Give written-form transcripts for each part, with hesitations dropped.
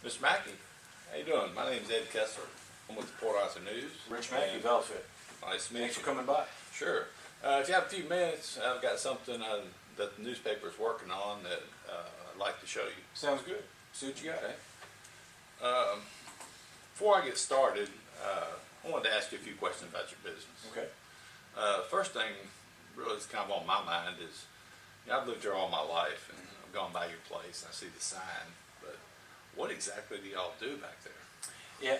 Mr. Mackey, how you doing? My name's Ed Kessler. I'm with the Port Arthur News. Rich Mackey, And Velfit. Nice to meet Thanks you. for coming by. Sure. If you have a few minutes, I've got something that the newspaper's working on that I'd like to show you. Sounds good. See what you got. Okay. Before I get started, I wanted to ask you a few questions about your business. Okay. First thing, really, is kind of on my mind is, I've lived here all my life, and I've gone by your place, and I see the sign, but what exactly do y'all do back there? Yeah,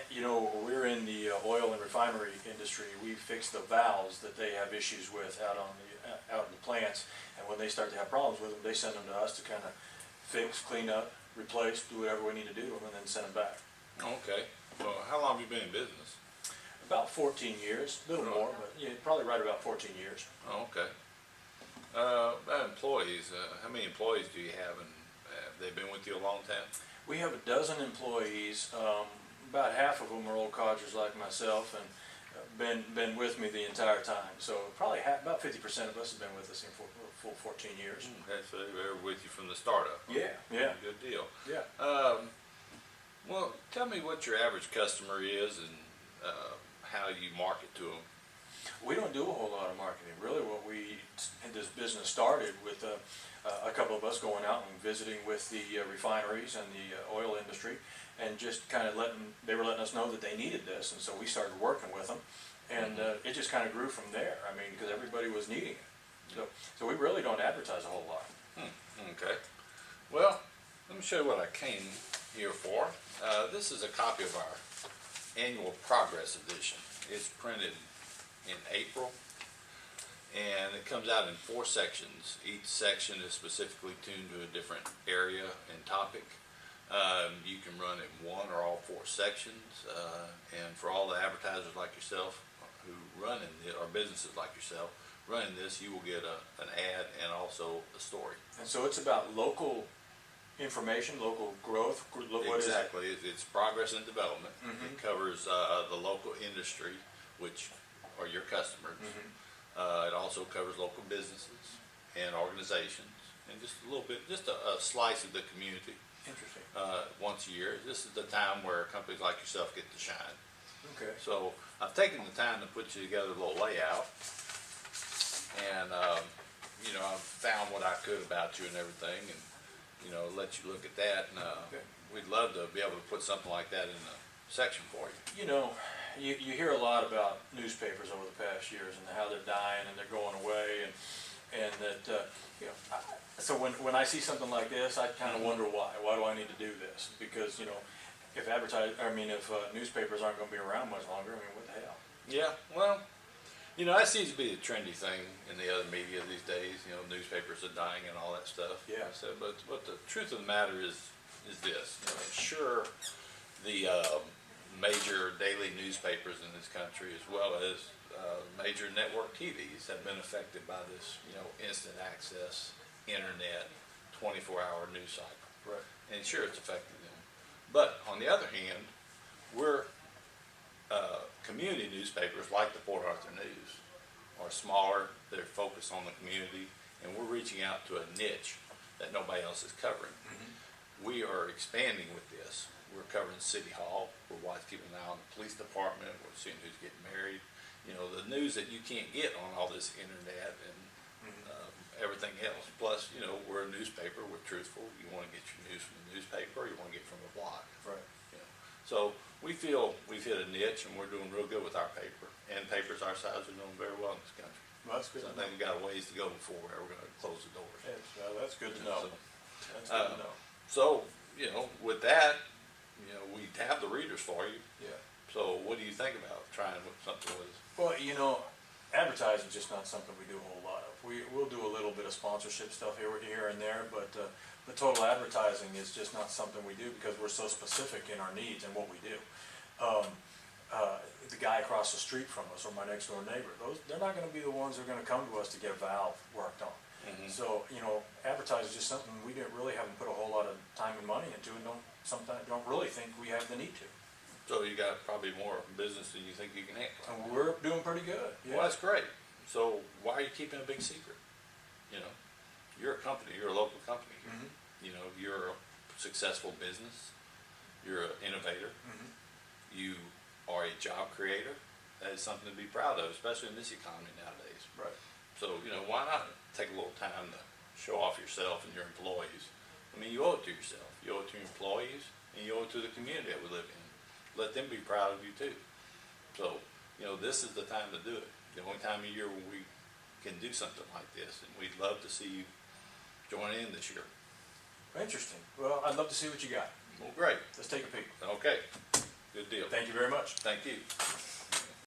we're in the oil and refinery industry. We fix the valves that they have issues with out in the plants, and when they start to have problems with them, they send them to us to kind of fix, clean up, replace, do whatever we need to do, and then send them back. Okay. Well, how long have you been in business? About 14 years, a little more, but yeah, probably right about 14 years. Oh, okay. About employees, how many employees do you have, and have they been with you a long time? We have a dozen employees. About half of them are old codgers like myself, and been with me the entire time. So probably about 50% of us have been with us in full 14 years. Okay, so they were with you from the startup. Yeah, yeah, Good deal. yeah. Well, tell me what your average customer is and how you market to them. We don't do a whole lot of marketing. Really, this business started with a couple of us going out and visiting with the refineries and the oil industry, and just kind of they were letting us know that they needed this, and so we started working with them, and it just kind of grew from there. I mean, because everybody was needing it. So we really don't advertise a whole lot. Okay. Well, let me show you what I came here for. This is a copy of our annual Progress edition. It's printed in April, and it comes out in 4 sections. Each section is specifically tuned to a different area and topic. You can run it in 1 or all 4 sections, and for all the advertisers like yourself who run in it, or businesses like yourself running this, you will get an ad and also a story. And so it's about local information, local growth. What Exactly. It's progress and development. Mhm. It covers the local industry, which are your customers. It also covers local businesses and organizations, and just a little bit, just a slice of the community. Interesting. Once a year. This is the time where companies like yourself get to shine. Okay. So I've taken the time to put you together a little layout, and I've found what I could about you and everything, and let you look at that. And Okay. we'd love to be able to put something like that in a section for you. You hear a lot about newspapers over the past years and how they're dying and they're going away, and that so when I see something like this, I kind of wonder why. Why do I need to do this? Because if newspapers aren't going to be around much longer, I mean, what the hell? Yeah, well, that seems to be the trendy thing in the other media these days. Newspapers are dying and all that stuff. Yeah. So, but the truth of the matter is this. Sure, the major daily newspapers in this country, as well as major network TVs, have been affected by this, instant access, internet, 24-hour news cycle. Right. And sure, it's affected them. But on the other hand, we're community newspapers like the Port Arthur News are smaller. They're focused on the community, and we're reaching out to a niche that nobody else is covering. We are expanding with this. We're covering City Hall. We're keeping an eye on the police department. We're seeing who's getting married. The news that you can't get on all this internet and everything else. Plus, we're a newspaper. We're truthful. You want to get your news from the newspaper, or you want to get it from a blog. Right. So we feel we've hit a niche, and we're doing real good with our paper. And papers our size are doing very well in this country. Well, that's good. So I think we've got a ways to go before we're going to close the doors. That's good to know. That's good to know. So, with that, we have the readers for you. Yeah. So what do you think about trying something with us? Well, advertising is just not something we do a whole lot of. We'll do a little bit of sponsorship stuff here and there, but the total advertising is just not something we do because we're so specific in our needs and what we do. The guy across the street from us, or my next door neighbor, they're not going to be the ones who are going to come to us to get a valve worked on. So advertising is just something we haven't put a whole lot of time and money into, and don't really think we have the need to. So you got probably more business than you think you can handle. And we're doing pretty good. Yeah. Well, that's great. So why are you keeping a big secret? You're a company. You're a local company here. You're a successful business. You're an innovator. Mhm. You are a job creator. That is something to be proud of, especially in this economy nowadays. Right. So, why not take a little time to show off yourself and your employees? I mean, you owe it to yourself, you owe it to your employees, and you owe it to the community that we live in. Let them be proud of you too. So, this is the time to do it. The only time of year when we can do something like this, and we'd love to see you join in this year. Interesting. Well, I'd love to see what you got. Well, great. Let's take a peek. Okay, good deal. Thank you very much. Thank you.